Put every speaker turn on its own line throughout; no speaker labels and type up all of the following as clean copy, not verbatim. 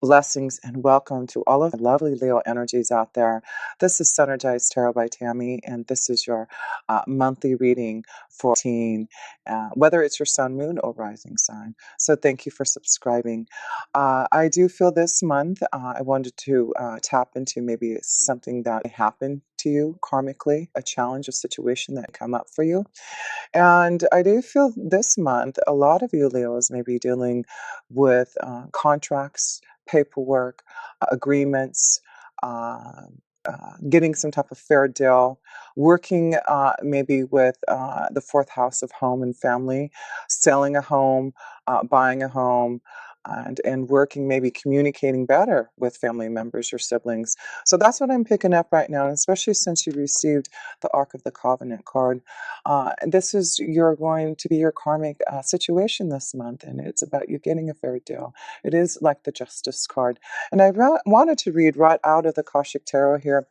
Blessings and welcome to all of the lovely Leo energies out there. This is Synergized Tarot by Tammy, and this is your monthly reading for teen, whether it's your sun, moon, or rising sign. So thank you for subscribing. I do feel this month I wanted to tap into maybe something that happened to you karmically, a challenge, a situation that come up for you. And I do feel this month, a lot of you Leos may be dealing with contracts, paperwork, agreements, uh, getting some type of fair deal, working maybe with the fourth house of home and family, selling a home, buying a home. And working, maybe communicating better with family members or siblings. So that's what I'm picking up right now, and especially since you received the Ark of the Covenant card. This is you're going to be your karmic situation this month, and it's about you getting a fair deal. It is like the Justice card. And I wanted to read right out of the Kashik Tarot here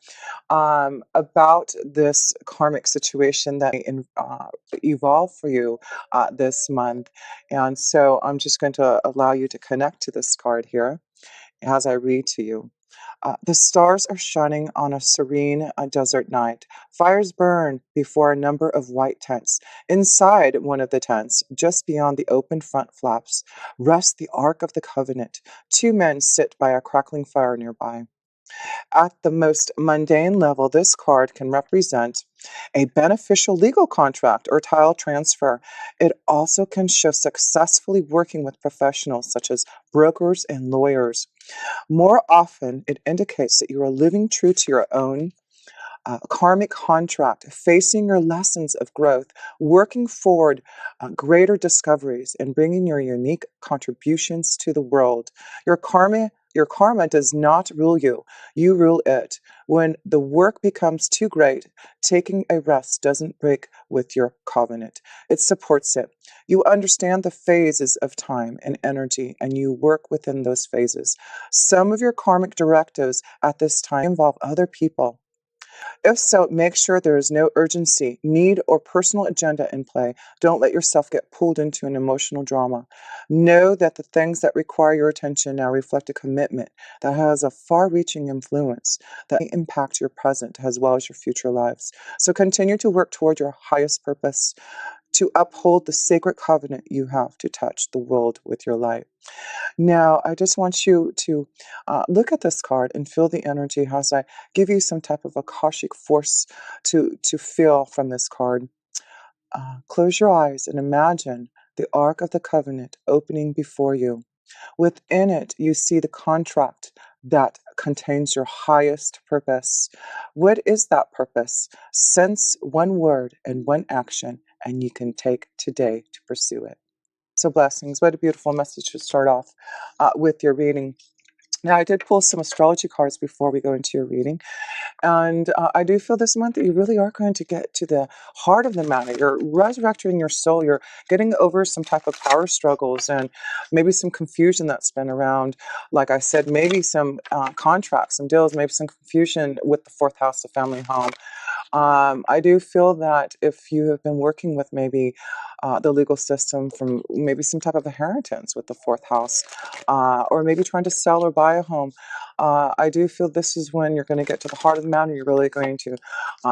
about this karmic situation that evolve for you this month. And so I'm just going to allow you to connect to this card here as I read to you. The stars are shining on a serene desert night. Fires burn before a number of white tents. Inside one of the tents, just beyond the open front flaps, rests the Ark of the Covenant. Two men sit by a crackling fire nearby. At the most mundane level, this card can represent a beneficial legal contract or tile transfer. It also can show successfully working with professionals such as brokers and lawyers. More often, it indicates that you are living true to your own karmic contract, facing your lessons of growth, working forward greater discoveries, and bringing your unique contributions to the world. Your karma does not rule you, you rule it. When the work becomes too great, taking a rest doesn't break with your covenant. It supports it. You understand the phases of time and energy, and you work within those phases. Some of your karmic directives at this time involve other people. If so, make sure there is no urgency, need, or personal agenda in play. Don't let yourself get pulled into an emotional drama. Know that the things that require your attention now reflect a commitment that has a far reaching influence that may impact your present as well as your future lives. So continue to work toward your highest purpose to uphold the sacred covenant you have to touch the world with your light. Now, I just want you to look at this card and feel the energy as I give you some type of Akashic force to feel from this card. Close your eyes and imagine the Ark of the Covenant opening before you. Within it, you see the contract that contains your highest purpose. What is that purpose? Sense one word and one action, and you can take today to pursue it. So, blessings. What a beautiful message to start off with your reading. Now, I did pull some astrology cards before we go into your reading. And I do feel this month that you really are going to get to the heart of the matter. You're resurrecting your soul. You're getting over some type of power struggles and maybe some confusion that's been around. Like I said, maybe some contracts, some deals, maybe some confusion with the fourth house of family home. I do feel that if you have been working with maybe the legal system from maybe some type of inheritance with the fourth house, or maybe trying to sell or buy a home, I do feel this is when you're going to get to the heart of the matter. You're really going to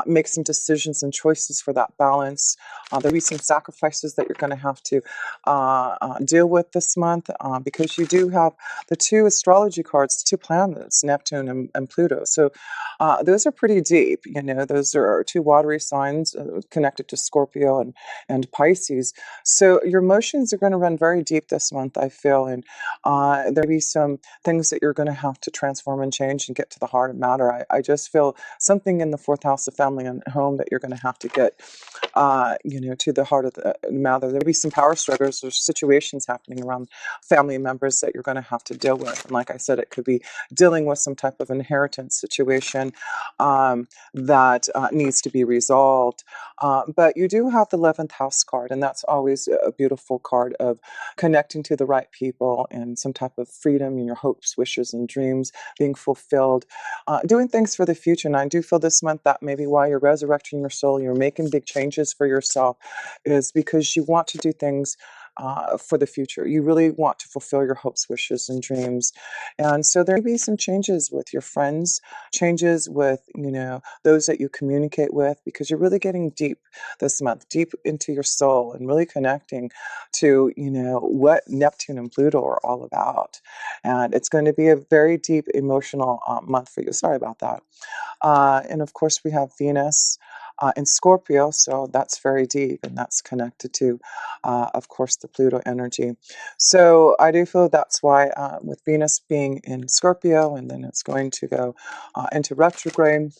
make some decisions and choices for that balance. There'll be some sacrifices that you're going to have to deal with this month because you do have the two astrology cards, the two planets, Neptune and Pluto. So those are pretty deep. You know, those are two watery signs connected to Scorpio and Pisces. So your emotions are going to run very deep this month, I feel, and there'll be some things that you're going to have to transform and change and get to the heart of matter. I just feel something in the fourth house of family and home that you're going to have to get, to the heart of the matter. There'll be some power struggles or situations happening around family members that you're going to have to deal with. And like I said, it could be dealing with some type of inheritance situation that needs to be resolved. But you do have the 11th house card, and that's always a beautiful card of connecting to the right people and some type of freedom in your hopes, wishes, and dreams being fulfilled, doing things for the future. And I do feel this month that maybe why you're resurrecting your soul, you're making big changes for yourself, is because you want to do things for the future. You really want to fulfill your hopes, wishes, and dreams. And so there may be some changes with your friends, changes with, those that you communicate with, because you're really getting deep this month, deep into your soul and really connecting to, what Neptune and Pluto are all about. And it's going to be a very deep emotional month for you. Sorry about that. And of course, we have Venus in Scorpio, so that's very deep and that's connected to, of course, the Pluto energy. So I do feel that's why, with Venus being in Scorpio and then it's going to go into retrograde,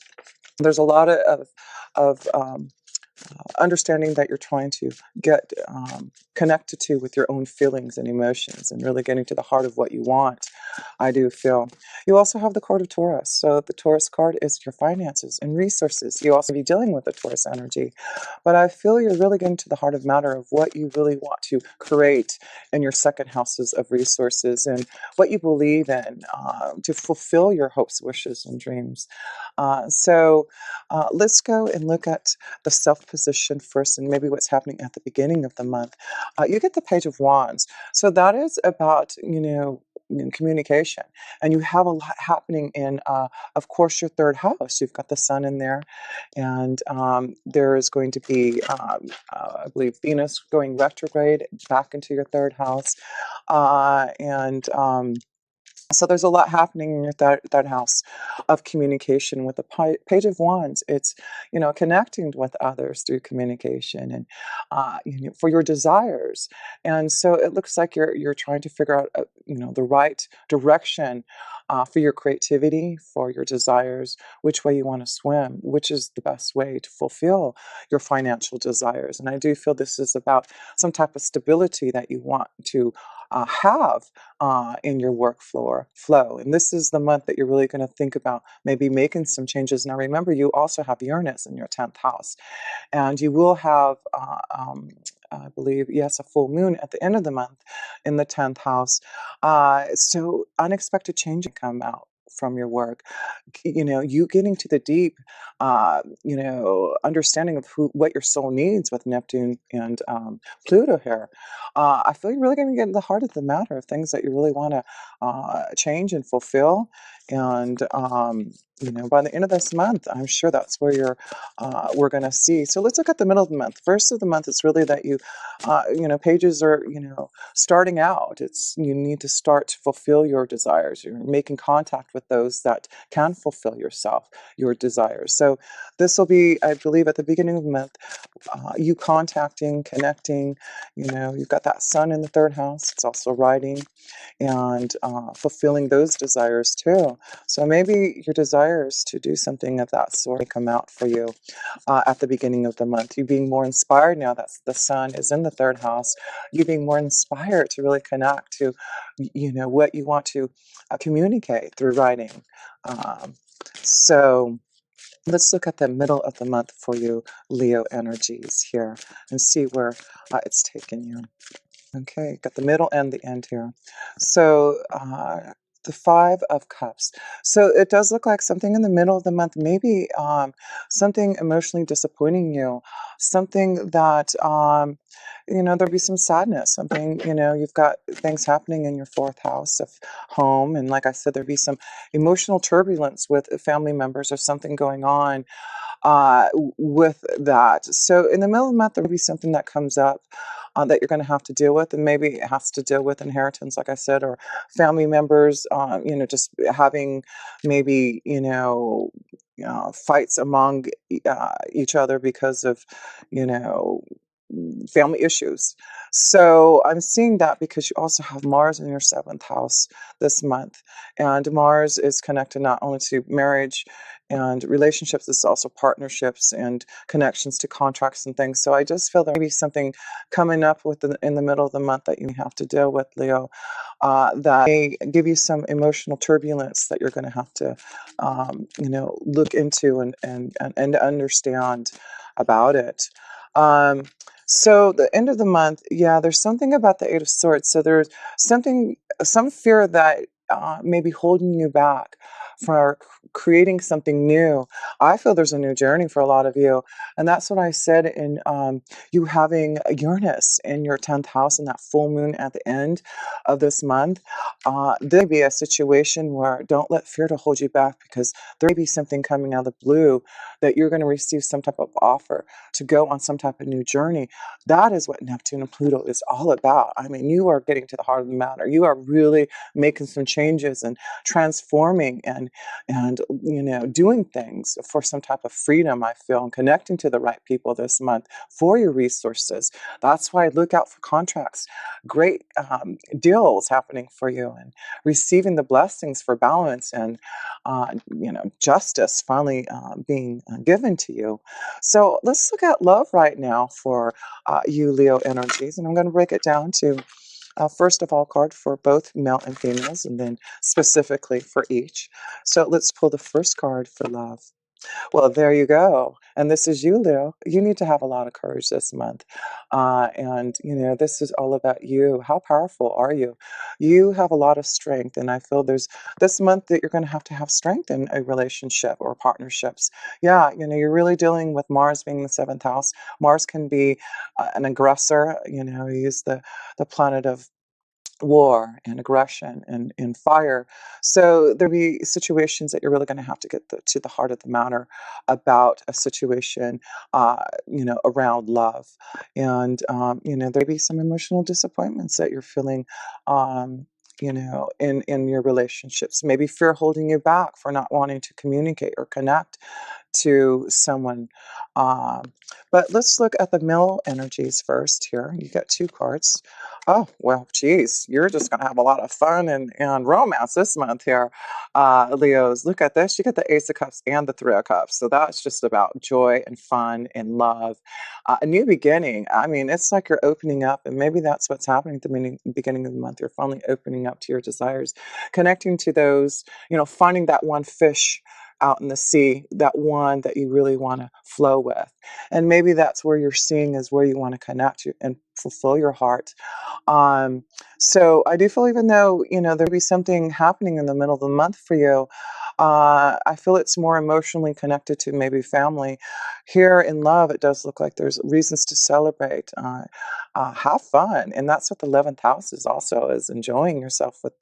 there's a lot of understanding that you're trying to get connected to with your own feelings and emotions and really getting to the heart of what you want. I do feel. You also have the card of Taurus. So the Taurus card is your finances and resources. You also be dealing with the Taurus energy. But I feel you're really getting to the heart of matter of what you really want to create in your second houses of resources and what you believe in to fulfill your hopes, wishes, and dreams. So let's go and look at the self position first and maybe what's happening at the beginning of the month. You get the Page of Wands. So that is about, communication. And you have a lot happening in, of course, your third house. You've got the sun in there. And there is going to be, I believe, Venus going retrograde back into your third house. And so there's a lot happening in your third house of communication with the Page of Wands. It's, connecting with others through communication and, for your desires. And so it looks like you're trying to figure out, the right direction for your creativity, for your desires, which way you want to swim, which is the best way to fulfill your financial desires. And I do feel this is about some type of stability that you want to have in your flow. And this is the month that you're really going to think about maybe making some changes. Now, remember, you also have Uranus in your 10th house, and you will have, I believe, yes, a full moon at the end of the month in the 10th house. So unexpected change can come out from your work. You getting to the deep, understanding of what your soul needs with Neptune and Pluto here. I feel you're really going to get in the heart of the matter of things that you really want to change and fulfill. And, by the end of this month, I'm sure that's where we're going to see. So let's look at the middle of the month. First of the month is really that pages are, starting out. You need to start to fulfill your desires. You're making contact with those that can fulfill your desires. So this will be, I believe, at the beginning of the month, you contacting, connecting. You've got that sun in the third house. It's also writing and fulfilling those desires too. So maybe your desires to do something of that sort may come out for you at the beginning of the month. You being more inspired now that the sun is in the third house, you being more inspired to really connect to, what you want to communicate through writing. Um, so let's look at the middle of the month for you, Leo energies here, and see where it's taking you. Okay, got the middle and the end here. So the Five of Cups. So it does look like something in the middle of the month, maybe something emotionally disappointing you, something that, there'll be some sadness, something, you've got things happening in your fourth house of home. And like I said, there'll be some emotional turbulence with family members or something going on with that. So in the middle of the month, there will be something that comes up that you're going to have to deal with, and maybe it has to deal with inheritance, like I said, or family members, just having maybe, fights among each other because of, you know, family issues. So I'm seeing that because you also have Mars in your seventh house this month. And Mars is connected not only to marriage and relationships, it's also partnerships and connections to contracts and things. So I just feel there may be something coming up in the middle of the month that you have to deal with, Leo, that may give you some emotional turbulence that you're going to have to, look into and understand about it. Um, so the end of the month, yeah, there's something about the Eight of Swords. So there's some fear that may be holding you back for creating something new. I feel there's a new journey for a lot of you. And that's what I said in you having Uranus in your 10th house and that full moon at the end of this month. There may be a situation where don't let fear to hold you back, because there may be something coming out of the blue that you're going to receive some type of offer to go on some type of new journey. That is what Neptune and Pluto is all about. I mean, you are getting to the heart of the matter. You are really making some changes and transforming and doing things for some type of freedom, I feel, and connecting to the right people this month for your resources. That's why I look out for contracts, great deals happening for you, and receiving the blessings for balance and justice finally being given to you. So let's look at love right now for you Leo energies, and I'm going to break it down to first of all, card for both male and females, and then specifically for each. So let's pull the first card for love. Well, there you go. And this is you, Leo. You need to have a lot of courage this month. This is all about you. How powerful are you? You have a lot of strength. And I feel there's this month that you're going to have strength in a relationship or partnerships. Yeah, you're really dealing with Mars being the seventh house. Mars can be an aggressor. He's the planet of war and aggression and fire. So there'll be situations that you're really going to have to get to the heart of the matter about a situation, around love. And, there'll be some emotional disappointments that you're feeling. In your relationships, maybe fear holding you back for not wanting to communicate or connect to someone. Um, but let's look at the male energies first here. You got two cards. Oh, well, geez, you're just going to have a lot of fun and romance this month here, Leos. Look at this. You get the Ace of Cups and the Three of Cups. So that's just about joy and fun and love. A new beginning. I mean, it's like you're opening up, and maybe that's what's happening at the beginning of the month. You're finally opening up to your desires, connecting to those, finding that one fish out in the sea, that one that you really want to flow with. And maybe that's where you're seeing is where you want to connect and fulfill your heart. um, so I do feel, even though, there'll be something happening in the middle of the month for you, I feel it's more emotionally connected to maybe family. Here in love, it does look like there's reasons to celebrate, have fun. And that's what the 11th house is also, is enjoying yourself with,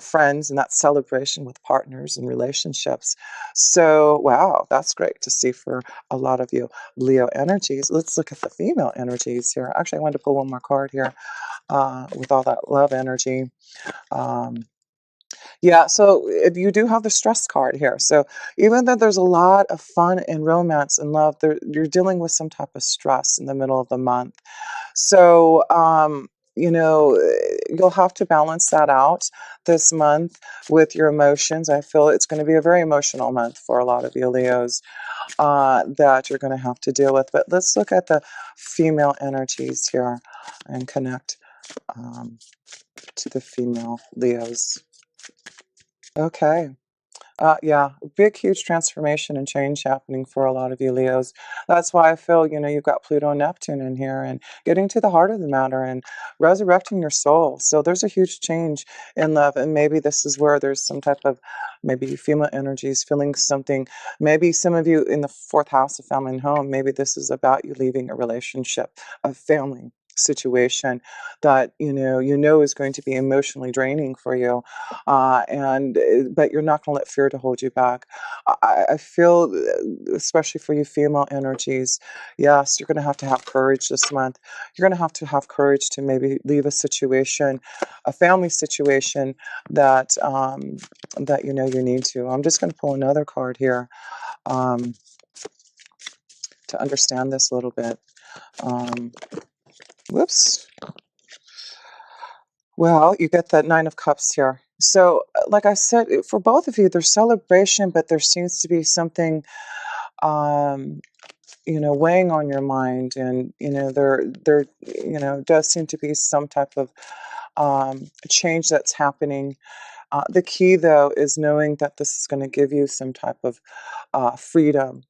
friends, and that celebration with partners and relationships. So, wow, that's great to see for a lot of you Leo energies. Let's look at the female energies here. Actually, I wanted to pull one more card here with all that love energy. Um, yeah, so you do have the stress card here. So even though there's a lot of fun and romance and love, you're dealing with some type of stress in the middle of the month. So, you'll have to balance that out this month with your emotions. I feel it's going to be a very emotional month for a lot of you Leos that you're going to have to deal with. But let's look at the female energies here and connect um, to the female Leos. Okay. Yeah, big, huge transformation and change happening for a lot of you Leos. That's why I feel, you've got Pluto and Neptune in here and getting to the heart of the matter and resurrecting your soul. So there's a huge change in love. And maybe this is where there's some type of maybe female energies feeling something. Maybe some of you in the fourth house of family and home, maybe this is about you leaving a relationship, a family situation that is going to be emotionally draining for you, and but you're not going to let fear to hold you back. I feel, especially for you female energies, yes, you're going to have courage this month. You're going to have courage to maybe leave a situation, a family situation that you need to. I'm just going to pull another card here um, to understand this a little bit. Um, whoops. Well, you get that Nine of Cups here. So, like I said, for both of you, there's celebration, but there seems to be something, um, weighing on your mind, and there does seem to be some type of change that's happening The key, though, is knowing that this is going to give you some type of freedom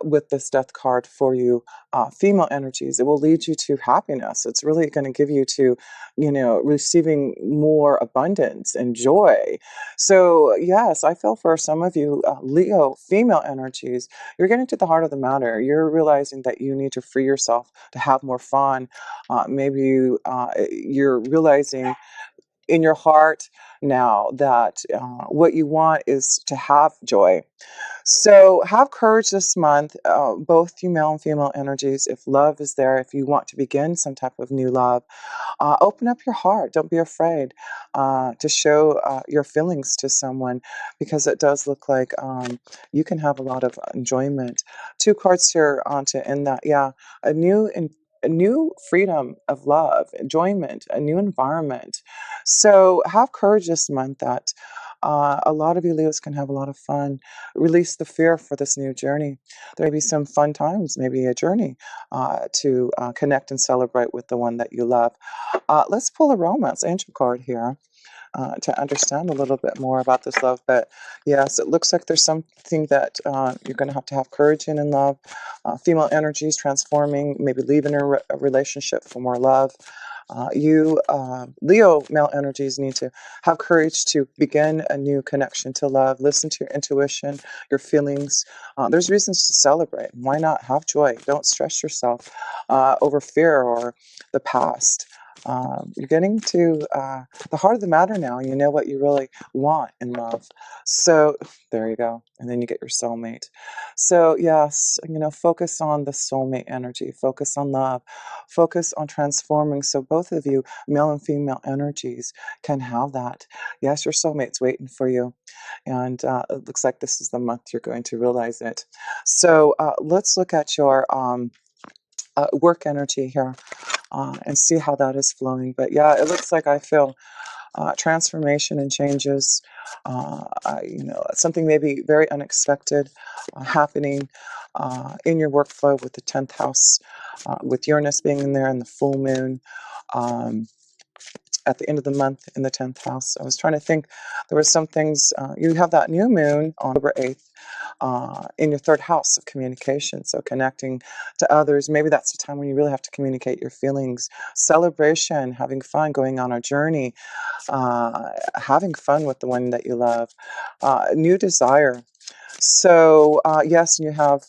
with this death card for you, female energies. It will lead you to happiness. It's really going to give you to, receiving more abundance and joy. So, yes, I feel for some of you, Leo female energies, you're getting to the heart of the matter. You're realizing that you need to free yourself to have more fun. Maybe you're realizing in your heart now that what you want is to have joy. So have courage this month, both you male and female energies. If love is there, if you want to begin some type of new love, open up your heart. Don't be afraid to show your feelings to someone, because it does look like you can have a lot of enjoyment. Two cards here to end that. Yeah, a new a new freedom of love, enjoyment, a new environment. So have courage this month that a lot of you Leos can have a lot of fun. Release the fear for this new journey. There may be some fun times, maybe a journey to connect and celebrate with the one that you love. Let's pull a romance angel card here to understand a little bit more about this love. But yes, it looks like there's something that you're going to have courage in love. Female energies transforming, maybe leaving a relationship for more love. You, Leo male energies, need to have courage to begin a new connection to love. Listen to your intuition, your feelings. There's reasons to celebrate. Why not have joy? Don't stress yourself over fear or the past. You're getting to the heart of the matter now. You know what you really want in love. So there you go. And then you get your soulmate. So yes, focus on the soulmate energy. Focus on love. Focus on transforming. So both of you, male and female energies, can have that. Yes, your soulmate's waiting for you. And it looks like this is the month you're going to realize it. So let's look at your work energy here and see how that is flowing. But yeah, it looks like I feel transformation and changes. Something maybe very unexpected happening in your workflow with the 10th house, with Uranus being in there and the full moon. Um, at the end of the month in the 10th house. I was trying to think, there were some things, you have that new moon on October 8th in your third house of communication. So connecting to others, maybe that's the time when you really have to communicate your feelings. Celebration, having fun, going on a journey, having fun with the one that you love, new desire. So yes, and you have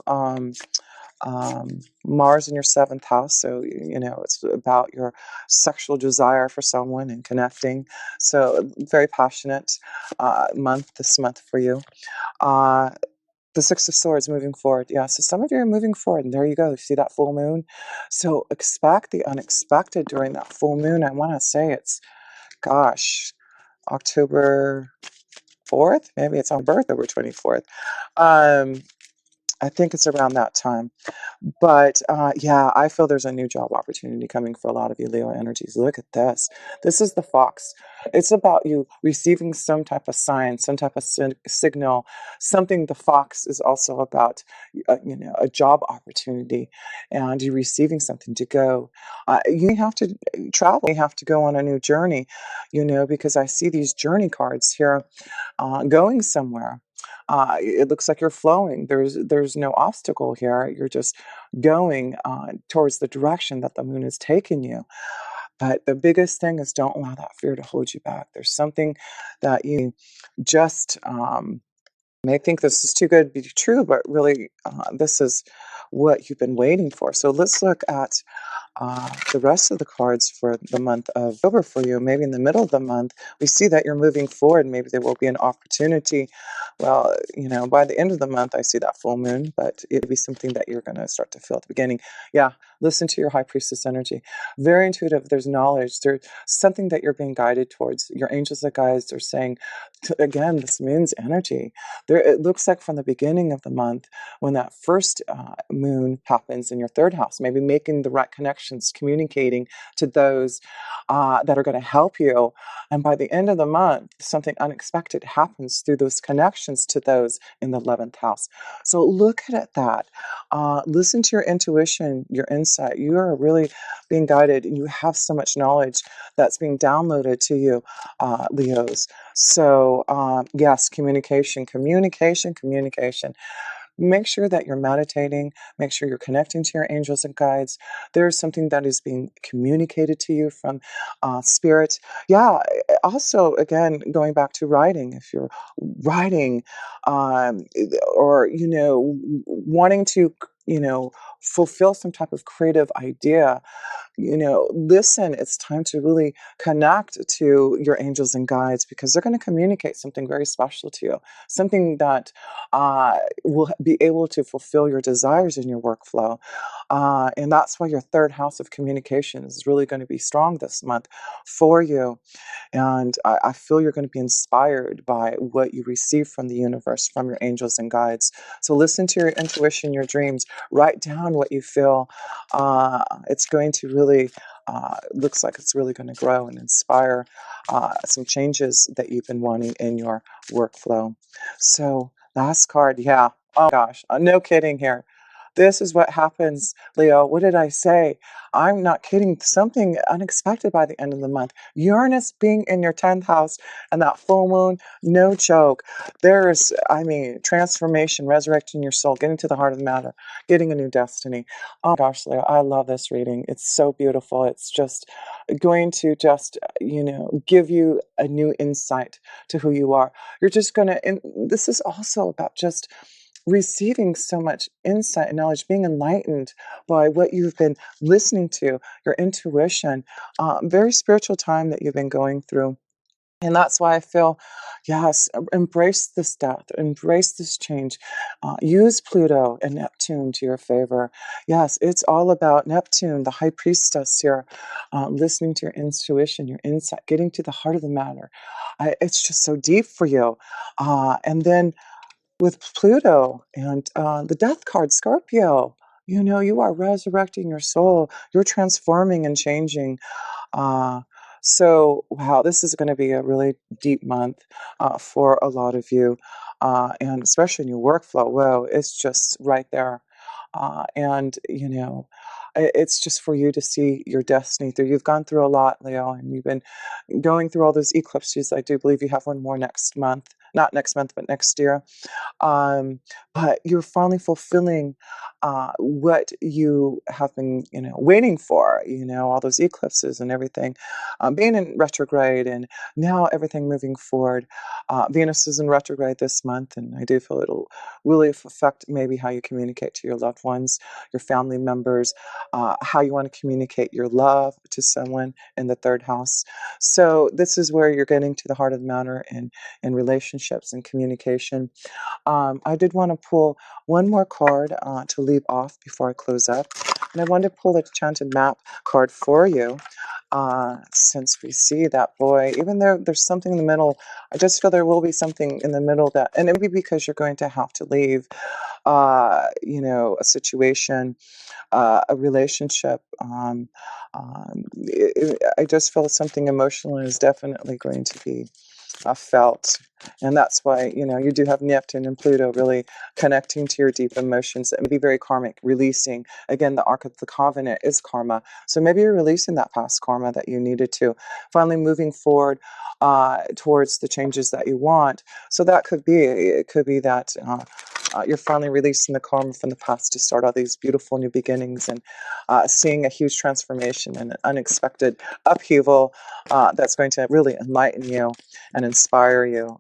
Mars in your seventh house. So, it's about your sexual desire for someone and connecting. So, very passionate this month for you. The Six of Swords moving forward. Yeah, so some of you are moving forward, and there you go. You see that full moon? So, expect the unexpected during that full moon. I want to say it's, gosh, October 4th? Maybe it's on birth, October 24th. I think it's around that time. But yeah, I feel there's a new job opportunity coming for a lot of you Leo energies. Look at this. This is the fox. It's about you receiving some type of sign, some type of signal, something. The fox is also about, a job opportunity, and you receiving something to go. You may have to travel. You have to go on a new journey, because I see these journey cards here going somewhere. It looks like you're flowing. There's no obstacle here. You're just going towards the direction that the moon is taking you. But the biggest thing is, don't allow that fear to hold you back. There's something that you just may think this is too good to be true, but really this is what you've been waiting for. So let's look at the rest of the cards for the month of October for you. Maybe in the middle of the month, we see that you're moving forward. Maybe there will be an opportunity. Well, by the end of the month, I see that full moon, but it'll be something that you're going to start to feel at the beginning. Yeah, listen to your high priestess energy. Very intuitive. There's knowledge. There's something that you're being guided towards. Your angels and guides are saying, again, this moon's energy. It looks like from the beginning of the month, when that first moon happens in your third house, maybe making the right connection connections, communicating to those that are going to help you. And by the end of the month, something unexpected happens through those connections to those in the 11th house. So look at it that. Listen to your intuition, your insight. You are really being guided, and you have so much knowledge that's being downloaded to you, Leos. So, yes, communication, communication, communication. Make sure that you're meditating. Make sure you're connecting to your angels and guides. There's something that is being communicated to you from spirit. Yeah. Also, again, going back to writing, if you're writing, um, or wanting to, fulfill some type of creative idea, listen, it's time to really connect to your angels and guides, because they're going to communicate something very special to you, something that will be able to fulfill your desires in your workflow. And that's why your third house of communication is really going to be strong this month for you. And I feel you're going to be inspired by what you receive from the universe, from your angels and guides. So listen to your intuition, your dreams, write down what you feel. It's going to really, looks like it's really going to grow and inspire some changes that you've been wanting in your workflow. So last card, yeah. Oh gosh, no kidding here. This is what happens, Leo. What did I say? I'm not kidding. Something unexpected by the end of the month. Uranus being in your 10th house and that full moon, no joke. There's, transformation, resurrecting your soul, getting to the heart of the matter, getting a new destiny. Oh gosh, Leo, I love this reading. It's so beautiful. It's just going to give you a new insight to who you are. You're just going to, and this is also about just receiving so much insight and knowledge, being enlightened by what you've been listening to, your intuition, very spiritual time that you've been going through. And that's why I feel, yes, embrace this death, embrace this change. Use Pluto and Neptune to your favor. Yes, it's all about Neptune, the high priestess here, listening to your intuition, your insight, getting to the heart of the matter. It's just so deep for you. And then with Pluto and the death card, Scorpio, you are resurrecting your soul. You're transforming and changing. Uh, so, wow, this is going to be a really deep month for a lot of you. And especially in your workflow. Whoa, it's just right there. And, it's just for you to see your destiny through. You've gone through a lot, Leo, and you've been going through all those eclipses. I do believe you have one more next month. Not next month, but next year. Um, but you're finally fulfilling what you have been, waiting for. All those eclipses and everything, being in retrograde, and now everything moving forward. Venus is in retrograde this month, and I do feel it'll really affect maybe how you communicate to your loved ones, your family members, how you want to communicate your love to someone in the third house. So this is where you're getting to the heart of the matter in relationships and communication. I did want to pull one more card to leave off before I close up. And I wanted to pull the Enchanted Map card for you. Since we see that boy, even though there's something in the middle, I just feel there will be something in the middle that, and it may be because you're going to have to leave, a situation, a relationship. I just feel something emotional is definitely going to be felt. And that's why, you do have Neptune and Pluto really connecting to your deep emotions. It may be very karmic, releasing. Again, the Ark of the Covenant is karma. So maybe you're releasing that past karma that you needed to. Finally moving forward towards the changes that you want. So it could be that you're finally releasing the karma from the past to start all these beautiful new beginnings, and seeing a huge transformation and an unexpected upheaval that's going to really enlighten you and inspire you.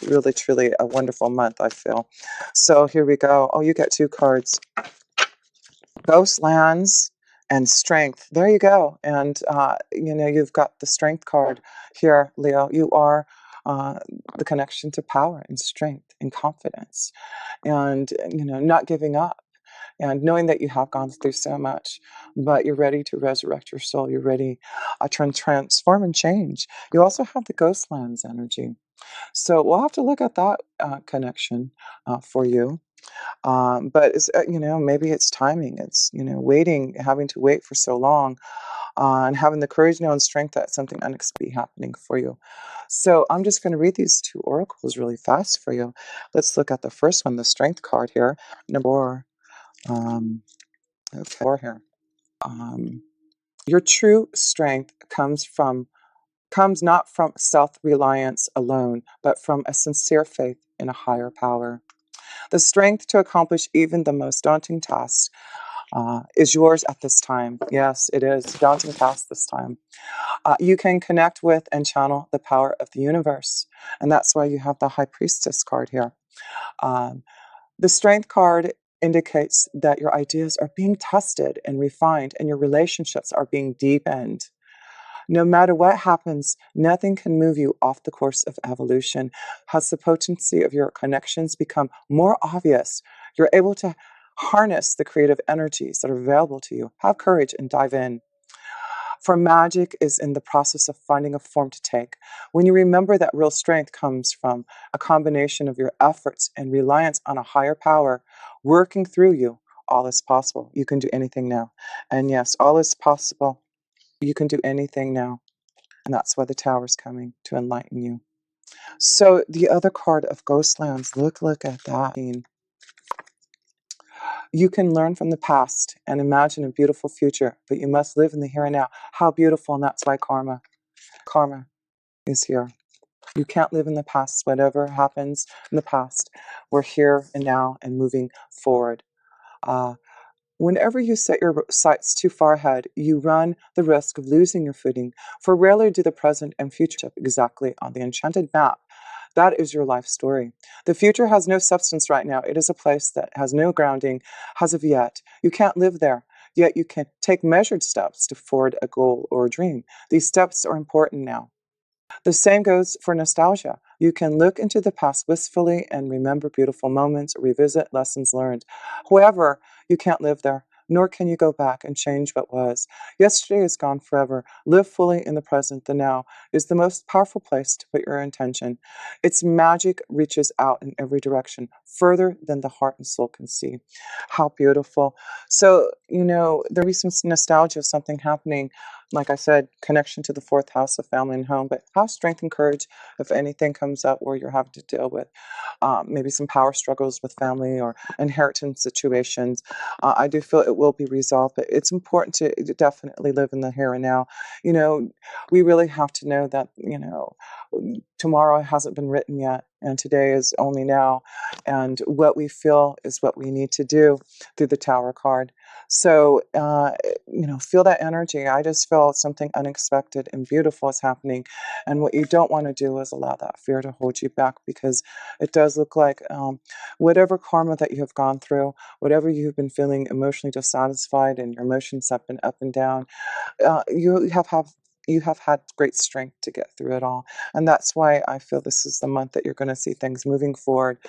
Really, truly a wonderful month, I feel. So here we go. Oh, you get two cards. Ghost lands and strength. There you go. And, you've got the strength card here, Leo. You are the connection to power and strength and confidence, and, not giving up, and knowing that you have gone through so much, but you're ready to resurrect your soul. You're ready to transform and change. You also have the ghost lands energy. So we'll have to look at that connection for you. But it's, maybe it's timing. It's, waiting, having to wait for so long, and having the courage now and strength that something unexpected happening for you. So I'm just going to read these two oracles really fast for you. Let's look at the first one, the strength card here. Number four. Okay, four here. Um, your true strength comes not from self-reliance alone, but from a sincere faith in a higher power. The strength to accomplish even the most daunting tasks is yours at this time. Yes, it is daunting task this time. You can connect with and channel the power of the universe, and that's why you have the High Priestess card here. Um, the Strength card indicates that your ideas are being tested and refined, and your relationships are being deepened. No matter what happens, nothing can move you off the course of evolution. As the potency of your connections become more obvious, you're able to harness the creative energies that are available to you. Have courage and dive in. For magic is in the process of finding a form to take. When you remember that real strength comes from a combination of your efforts and reliance on a higher power working through you, all is possible. You can do anything now. And yes, all is possible. You can do anything now. And that's why the tower's coming to enlighten you. So the other card of Ghostlands, look at that. You can learn from the past and imagine a beautiful future, but you must live in the here and now. How beautiful, and that's why karma is here. You can't live in the past. Whatever happens in the past, we're here and now and moving forward. Uh, Whenever you set your sights too far ahead, you run the risk of losing your footing, for rarely do the present and future exactly on the enchanted map. That is your life story. The future has no substance right now. It is a place that has no grounding as of yet. You can't live there, yet you can take measured steps to forward a goal or a dream. These steps are important now. The same goes for nostalgia. You can look into the past wistfully and remember beautiful moments, revisit lessons learned. However, you can't live there, nor can you go back and change what was. Yesterday is gone forever. Live fully in the present. The now is the most powerful place to put your intention. Its magic reaches out in every direction, further than the heart and soul can see. How beautiful. So, there is some nostalgia of something happening, like I said, connection to the fourth house of family and home, but have strength and courage if anything comes up where you're having to deal with maybe some power struggles with family or inheritance situations. I do feel it will be resolved, but it's important to definitely live in the here and now. You know, we really have to know that, tomorrow hasn't been written yet, and today is only now. And what we feel is what we need to do through the Tower card. So, feel that energy. I just feel something unexpected and beautiful is happening. And what you don't want to do is allow that fear to hold you back, because it does look like whatever karma that you have gone through, whatever you've been feeling emotionally dissatisfied and your emotions have been up and down, you have had great strength to get through it all. And that's why I feel this is the month that you're going to see things moving forward.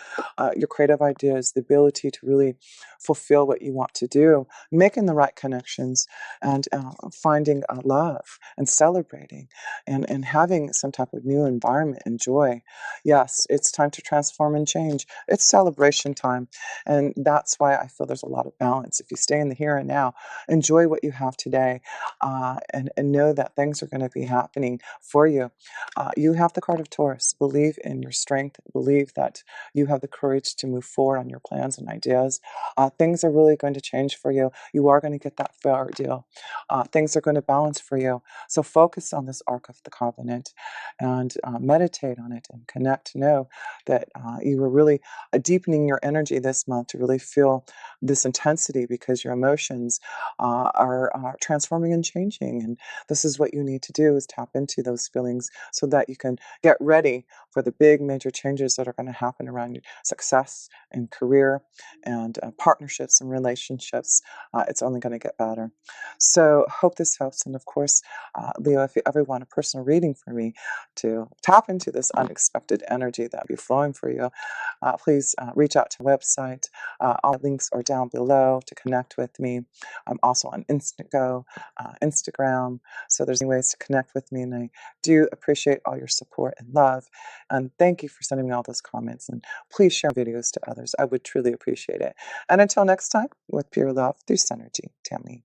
Your creative ideas, the ability to really fulfill what you want to do, making the right connections, and finding love and celebrating, and having some type of new environment and joy. Yes, it's time to transform and change. It's celebration time. And that's why I feel there's a lot of balance. If you stay in the here and now, enjoy what you have today, and know that things are going to be happening for you. You have the card of Taurus. Believe in your strength. Believe that you have the courage to move forward on your plans and ideas. Things are really going to change for you. You are going to get that fair deal. Things are going to balance for you. So focus on this Arc of the Covenant and meditate on it and connect. Know that you are really deepening your energy this month to really feel this intensity, because your emotions are transforming and changing. And this is what you need to do, is tap into those feelings so that you can get ready for the big major changes that are going to happen around your success and career and partnerships and relationships. It's only going to get better. So hope this helps. And of course, Leo, if you ever want a personal reading for me to tap into this unexpected energy that will be flowing for you, please reach out to the website. All the links are down below to connect with me. I'm also on Instagram. So there's ways ways to connect with me, and I do appreciate all your support and love. And thank you for sending me all those comments. And please share videos to others. I would truly appreciate it. And until next time, with pure love through Synergy, Tammy.